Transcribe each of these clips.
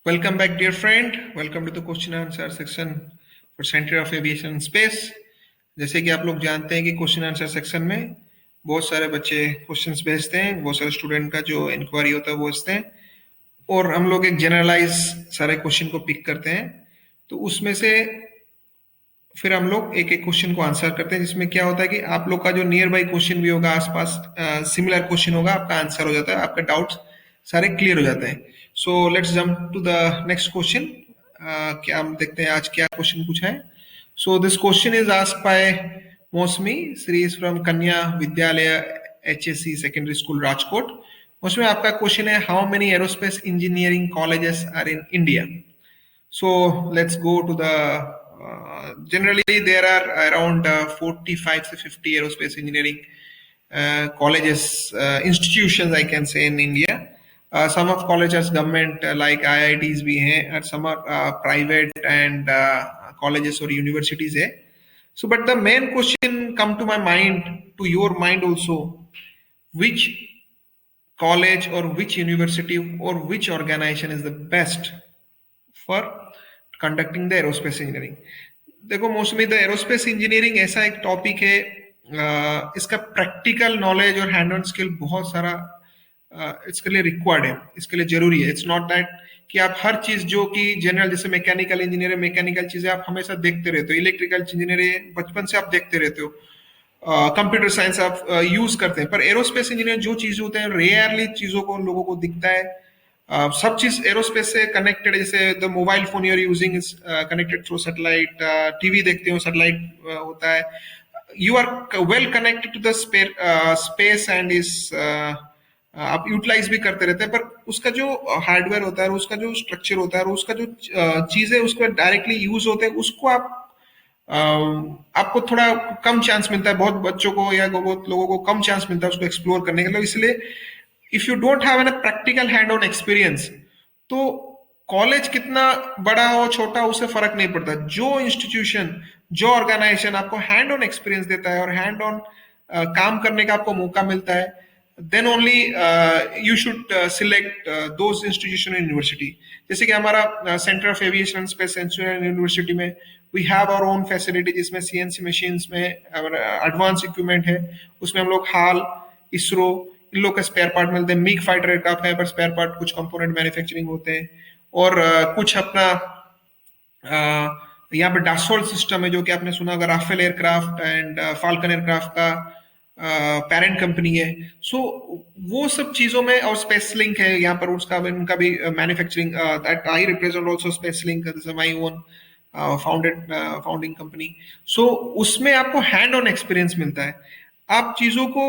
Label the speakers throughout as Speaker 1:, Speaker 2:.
Speaker 1: Welcome back, dear friend. Welcome to the question and answer section for Center of Aviation and Space. जैसे कि आप लोग जानते हैं कि क्वेश्चन आंसर सेक्शन में बहुत सारे बच्चे क्वेश्चंस भेजते हैं, बहुत सारे स्टूडेंट का जो इंक्वायरी होता है वो भेजते हैं और हम लोग एक जनरलाइज सारे क्वेश्चन को पिक करते हैं। तो उसमें से फिर हम लोग एक एक क्वेश्चन को आंसर करते हैं, जिसमें क्या होता है कि आप लोग का जो नियर बाई क्वेश्चन भी होगा, आसपास सिमिलर क्वेश्चन होगा, आपका आंसर हो जाता है, आपका डाउट्स सारे क्लियर हो जाते हैं। So let's jump to the next question. क्या हम देखते हैं आज क्या क्वेश्चन पूछा है। So this question is asked by Mousumi Shri is from कन्या विद्यालय HSC सेकेंडरी स्कूल राजकोट। मौसमी, आपका क्वेश्चन है how many aerospace engineering colleges are in India. So let's go to the generally there are around 45 to 50 aerospace engineering colleges, institutions I can say in India. Some of colleges government like IITs भी हैं, and some are private and colleges or universities है. So but the main question come to my mind, to your mind also, which college or which university or which organization is the best for conducting the aerospace engineering. देखो मौसमी, the aerospace engineering ऐसा एक topic है, इसका practical knowledge और hand on skill बहुत सारा इसके लिए रिक्वायर्ड है, इसके लिए जरूरी है। इट्स नॉट दैट कि आप हर चीज जो कि जनरल, जैसे मैकेनिकल इंजीनियर है, मैकेनिकल चीजें आप हमेशा देखते रहते हो, इलेक्ट्रिकल इंजीनियर है बचपन से आप देखते रहते हो, कंप्यूटर साइंस आप यूज करते हैं, पर एरोस्पेस इंजीनियर जो चीज होते हैं रेयरली चीजों को लोगों को दिखता है। सब चीज एरोस्पेस से कनेक्टेड है, जैसे the mobile phone you're using is connected through satellite, TV देखते हो सैटेलाइट होता है, you are well connected to the space and is आप यूटिलाइज भी करते रहते हैं, पर उसका जो हार्डवेयर होता है, उसका जो स्ट्रक्चर होता है, उसका जो चीज है उसको डायरेक्टली यूज होते हैं, उसको आपको थोड़ा कम चांस मिलता है, बहुत बच्चों को या बहुत लोगों को कम चांस मिलता है उसको एक्सप्लोर करने के लिए। इसलिए if you don't have an practical hand on experience, तो कॉलेज कितना बड़ा हो छोटा उससे फर्क नहीं पड़ता। जो इंस्टीट्यूशन, जो ऑर्गेनाइजेशन आपको हैंड ऑन एक्सपीरियंस देता है और हैंड ऑन काम करने का आपको मौका मिलता है, then only you should select those institution university. जैसे कि हमारा centre of aviation and space university में we have our own facility, जिसमें CNC मशीन्स में एडवांस इक्विपमेंट है, उसमें हम लोग हाल, इसरो, इन लोग का स्पेयर पार्ट मिलते हैं। मिग फाइटर एयरक्राफ्ट है, पर स्पेयर पार्ट कुछ कंपोनेंट मैन्युफैक्चरिंग होते हैं, और कुछ अपना यहाँ पे डासोल्ट सिस्टम है, जो कि आपने सुना होगा, Rafale aircraft and Falcon aircraft का पेरेंट कंपनी है। सो वो सब चीजों में, और स्पेस लिंक है यहाँ पर, उसका उनका भी manufacturing, that I represent also space link, this is my own founding company. So उसमें आपको हैंड ऑन एक्सपीरियंस मिलता है, आप चीजों को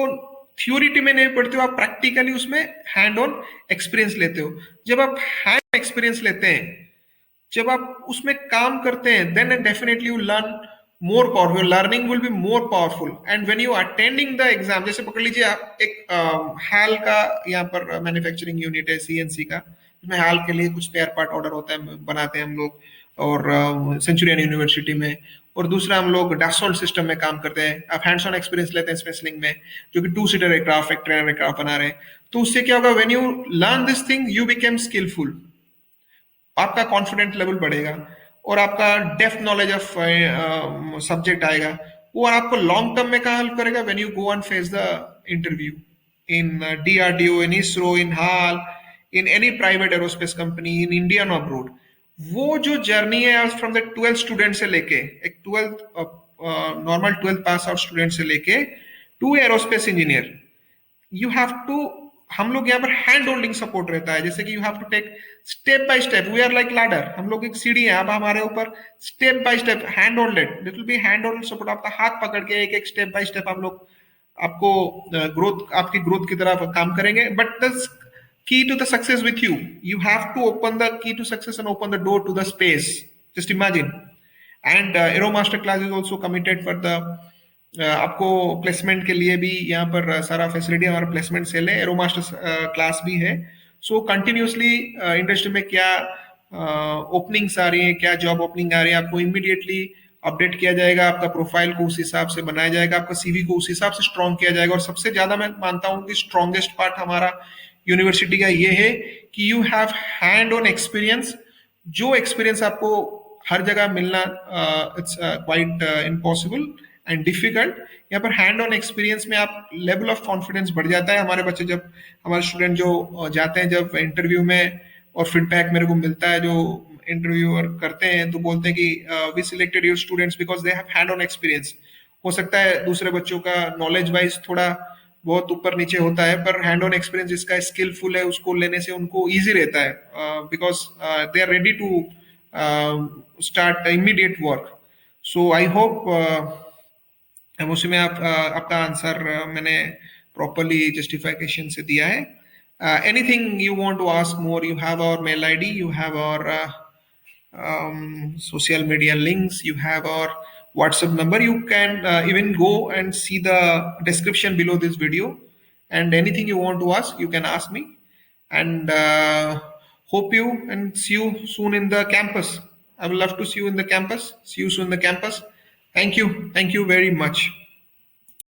Speaker 1: थ्योरिटी में नहीं पढ़ते हो, आप प्रैक्टिकली उसमें हैंड ऑन एक्सपीरियंस लेते हो। जब आप हैंड एक्सपीरियंस लेते हैं, जब आप उसमें काम करते हैं, then definitely you learn more powerful, learning will be more powerful. And when you attending the exam, जैसे पकड़ लीजिए आप एक हाल का यहाँ पर मैन्युफैक्चरिंग यूनिट है CNC का, इसमें हाल के लिए कुछ स्पेयर पार्ट ऑर्डर होता है, बनाते हैं हम लोग, और सेंचुरियन यूनिवर्सिटी में, और दूसरा हम लोग डासोल्ट सिस्टम में काम करते हैं। आप हैंड्स ऑन एक्सपीरियंस लेते हैं स्पेसलिंग में, जो कि 2 सीटर एयरक्राफ्ट, एक ट्रेनर एयरक्राफ्ट बना रहे हैं। तो उससे क्या होगा, when you learn this thing you became skillful, आपका कॉन्फिडेंट लेवल बढ़ेगा और आपका डेप्थ नॉलेज ऑफ सब्जेक्ट आएगा, वो आपको लॉन्ग टर्म में कहाँ हेल्प करेगा, when you go and face the interview in DRDO, in ISRO, in hall, in any private aerospace company in India और अब्रोड। वो जो जर्नी है फ्रॉम द 12th स्टूडेंट से लेके, एक 12th normal 12th pass out student से लेके to aerospace engineer, you have to, हम लोग यहाँ पर हैंड होल्डिंग सपोर्ट रहता है, जैसे कि you have to take step by step, we are like ladder, हम लोग एक सीढ़ी है, अब हमारे ऊपर step by step hand holded, it will be hand hold support, आपका हाथ पकड़ के एक एक स्टेप बाय स्टेप हम लोग आपको ग्रोथ, आपकी ग्रोथ की तरफ काम करेंगे। But the key to the success with you, you have to open the key to success and open the door to the space, just imagine. And Aeromaster class is also committed for the आपको placement के लिए भी यहाँ पर सारा facility, हमारा placement cell है, एरोमास्टर class भी है। सो कंटिन्यूसली इंडस्ट्री में क्या ओपनिंग्स आ रही है, क्या जॉब ओपनिंग आ रही है, आपको इमीडिएटली अपडेट किया जाएगा, आपका प्रोफाइल को उस हिसाब से बनाया जाएगा, आपका CV को उस हिसाब से स्ट्रॉन्ग किया जाएगा। और सबसे ज्यादा मैं मानता हूँ कि स्ट्रॉन्गेस्ट पार्ट हमारा यूनिवर्सिटी का ये है कि you have hand on experience जो एक्सपीरियंस आपको हर जगह मिलना it's quite impossible and difficult, यहाँ पर हैंड ऑन एक्सपीरियंस में आप लेवल ऑफ कॉन्फिडेंस बढ़ जाता है। हमारे बच्चे जब, हमारे स्टूडेंट जो जाते हैं जब इंटरव्यू में, और फीडबैक मेरे को मिलता है जो इंटरव्यूअर करते हैं, तो बोलते हैं कि we selected your students because they have hand on experience. हो सकता है दूसरे बच्चों का नॉलेज वाइज थोड़ा बहुत ऊपर नीचे होता है, पर हैंड ऑन एक्सपीरियंस जिसका स्किलफुल है उसको लेने से उनको इजी रहता है, because they are ready to start immediate work. So I hope उसी में आपका आंसर मैंने प्रॉपरली जस्टिफिकेशन से दिया है। Anything you want to ask more, you have our mail ID, you have our social media links, you have our WhatsApp number. You can even go and see the description below this video, and anything you want to ask, you can ask me. And hope you and see you soon in the campus. I would love to see you in the campus. See you soon in the campus. Thank you very much.